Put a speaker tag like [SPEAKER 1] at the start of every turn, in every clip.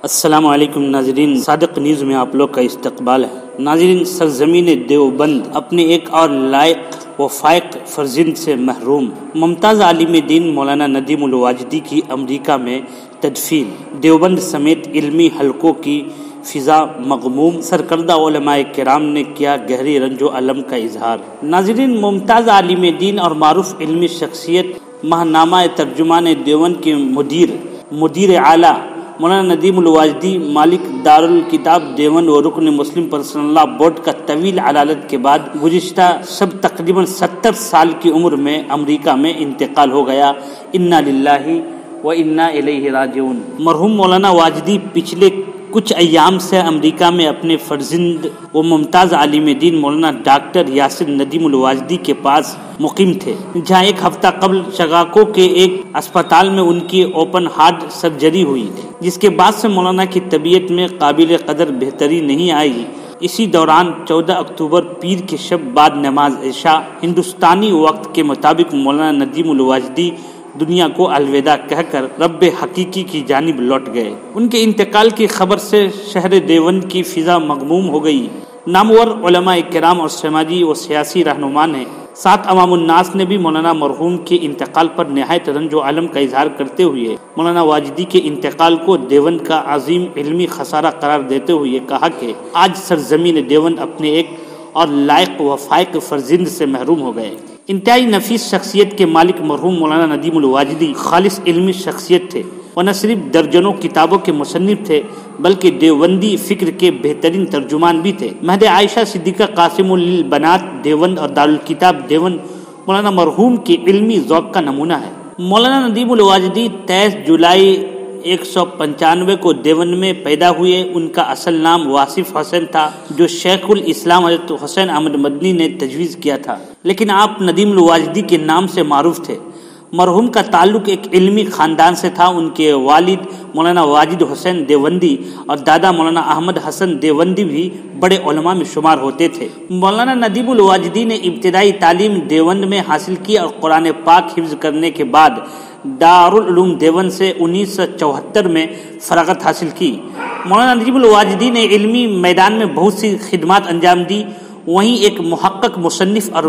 [SPEAKER 1] السلام علیکم ناظرین، صادق نیوز میں آپ لوگ کا استقبال ہے۔ ناظرین، سرزمین دیوبند اپنے ایک اور لائق و فائق فرزند سے محروم، ممتاز عالم دین مولانا ندیم الواجدی کی امریکہ میں تدفین، دیوبند سمیت علمی حلقوں کی فضا مغموم، سرکردہ علماء کرام نے کیا گہری رنج و الم کا اظہار۔ ناظرین، ممتاز عالم دین اور معروف علمی شخصیت، ماہنامہ ترجمان دیوبند کے مدیر اعلیٰ مولانا ندیم الواجدی، مالک دارالکتاب دیوبند و رکن مسلم پرسنل لاء بورڈ کا طویل عدالت کے بعد گزشتہ شب تقریباً 70 سال کی عمر میں امریکہ میں انتقال ہو گیا۔ انا للہ و انا الیہ راجعون۔ مرحوم مولانا واجدی پچھلے کچھ ایام سے امریکہ میں اپنے فرزند و ممتاز عالم دین مولانا ڈاکٹر یاسر ندیم الواجدی کے پاس مقیم تھے، جہاں ایک ہفتہ قبل شکاگو کے ایک اسپتال میں ان کی اوپن ہارٹ سرجری ہوئی، جس کے بعد سے مولانا کی طبیعت میں قابل قدر بہتری نہیں آئی۔ اسی دوران 14 اکتوبر پیر کی شب بعد نماز عشاء ہندوستانی وقت کے مطابق مولانا ندیم الواجدی دنیا کو الوداع کہہ کر رب حقیقی کی جانب لوٹ گئے۔ ان کے انتقال کی خبر سے شہر دیوبند کی فضا مغموم ہو گئی۔ نامور علماء کرام اور سماجی و سیاسی رہنما نے، ساتھ عوام الناس نے بھی مولانا مرحوم کے انتقال پر نہایت رنج و الم کا اظہار کرتے ہوئے مولانا واجدی کے انتقال کو دیوبند کا عظیم علمی خسارہ قرار دیتے ہوئے کہا کہ آج سرزمین دیوبند اپنے ایک اور لائق و فائق فرزند سے محروم ہو گئے۔ انتہائی نفیس شخصیت کے مالک مرحوم مولانا ندیم الواجدی خالص علمی شخصیت تھے۔ وہ نہ صرف درجنوں کتابوں کے مصنف تھے بلکہ دیوبندی فکر کے بہترین ترجمان بھی تھے۔ مہد عائشہ صدیقہ قاسم البنات دیوبند اور دارالکتاب دیوبند مولانا مرحوم کے علمی ذوق کا نمونہ ہے۔ مولانا ندیم الواجدی 23 جولائی 195 کو دیوبند میں پیدا ہوئے۔ ان کا اصل نام واصف حسین تھا، جو شیخ الاسلام حضرت حسین احمد مدنی نے تجویز کیا تھا، لیکن آپ ندیم الواجدی کے نام سے معروف تھے۔ مرحوم کا تعلق ایک علمی خاندان سے تھا۔ ان کے والد مولانا واجد حسین دیوبندی اور دادا مولانا احمد حسن دیوبندی بھی بڑے علماء میں شمار ہوتے تھے۔ مولانا ندیم الواجدی نے ابتدائی تعلیم دیوبند میں حاصل کی اور قرآن پاک حفظ کرنے کے بعد دارالعلوم دیوبند سے 1974 میں فراغت حاصل کی۔ مولانا ندیم الواجدی نے علمی میدان میں بہت سی خدمات انجام دی، وہیں ایک محقق، مصنف اور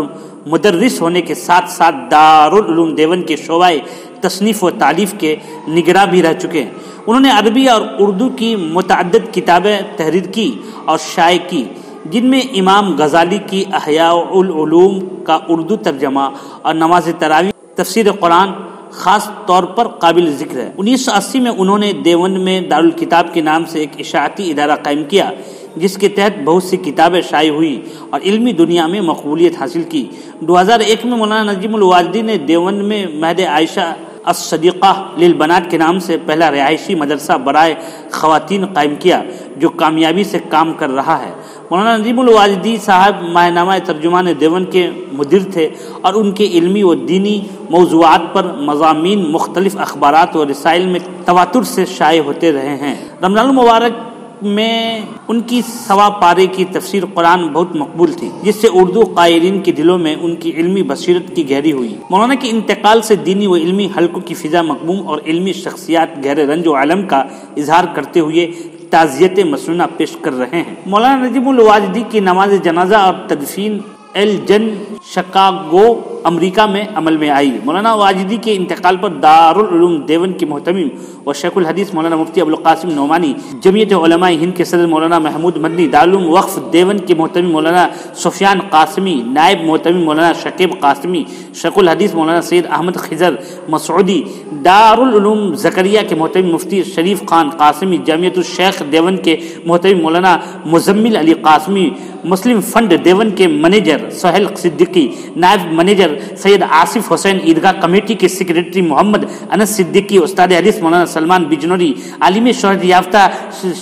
[SPEAKER 1] مدرس ہونے کے ساتھ ساتھ دارالعلوم دیوبند کے شعبۂ تصنیف و تالیف کے نگراں بھی رہ چکے ہیں۔ انہوں نے عربی اور اردو کی متعدد کتابیں تحریر کی اور شائع کی، جن میں امام غزالی کی احیاء العلوم کا اردو ترجمہ اور نماز تراویح، تفسیر قرآن خاص طور پر قابل ذکر ہے۔ 1980 میں انہوں نے دیوبند میں دارالکتاب کے نام سے ایک اشاعتی ادارہ قائم کیا، جس کے تحت بہت سی کتابیں شائع ہوئی اور علمی دنیا میں مقبولیت حاصل کی۔ 2001 میں مولانا ندیم الواجدی نے دیوبند میں مہد عائشہ الصدیقہ للبنات کے نام سے پہلا رہائشی مدرسہ برائے خواتین قائم کیا، جو کامیابی سے کام کر رہا ہے۔ مولانا ندیم الواجدی صاحب ماہنامہ ترجمان دیوبند کے مدیر تھے اور ان کے علمی و دینی موضوعات پر مضامین مختلف اخبارات و رسائل میں تواتر سے شائع ہوتے رہے ہیں۔ رمضان المبارک میں ان کی سوا پارے کی تفسیر قرآن بہت مقبول تھی، جس سے اردو قائلین کے دلوں میں ان کی علمی بصیرت کی گہری ہوئی۔ مولانا کے انتقال سے دینی و علمی حلقوں کی فضا مغموم اور علمی شخصیات گہرے رنج و الم کا اظہار کرتے ہوئے تعزیت مسنونہ پیش کر رہے ہیں۔ مولانا ندیم الواجدی کی نماز جنازہ اور تدفین ایلجن شکاگو امریکہ میں عمل میں آئی۔ مولانا واجدی کے انتقال پر دارالعلوم دیوبند کے محتمم و شیخ الحدیث مولانا مفتی ابوالقاسم نعمانی، جمعیت علماء ہند کے صدر مولانا محمود مدنی، دارالعلوم وقف دیوبند کے محتمم مولانا سفیان قاسمی، نائب محتمم مولانا شکیب قاسمی، شیخ الحدیث مولانا سید احمد خضر مسعودی، دارالعلوم زکریہ کے محتمم مفتی شریف خان قاسمی، جامعۃ الشیخ دیوبند کے محتمم مولانا مزمل علی قاسمی، مسلم فنڈ دیوبند کے منیجر سہیل صدیقی، نائب منیجر سید آصف حسین، عیدگاہ کمیٹی کے سیکریٹری محمد انس صدیقی، استاد حدیث مولانا سلمان بجنوری، عالم شہرت یافتہ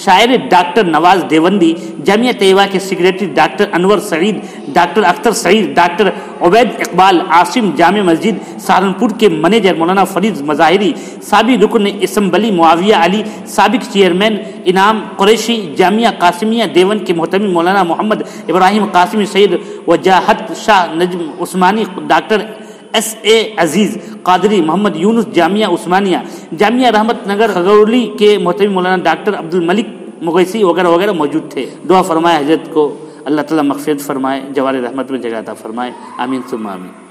[SPEAKER 1] شاعر ڈاکٹر نواز دیوبندی، جامعہ طیبہ کے سیکریٹری ڈاکٹر انور سعید، ڈاکٹر اختر سعید، ڈاکٹر عبید اقبال عاصم، جامع مسجد سہارنپور کے منیجر مولانا فرید مظاہری، سابق رکن اسمبلی معاویہ علی، سابق چیئرمین انعام قریشی، جامعہ قاسمیہ دیوبند کے محتمم مولانا محمد ابراہیم قاسمی، سید وجاہت شاہ نجم عثمانی، ڈاکٹر ایس اے عزیز قادری، محمد یونس جامعہ عثمانیہ، جامعہ رحمت نگر کھگولی کے محترم مولانا ڈاکٹر عبد الملک مغیثی وغیرہ وغیرہ موجود تھے۔ دعا فرمائے حضرت کو اللہ تعالیٰ مغفرت فرمائے، جوار رحمت میں جگہ عطا فرمائے، آمین ثم آمین۔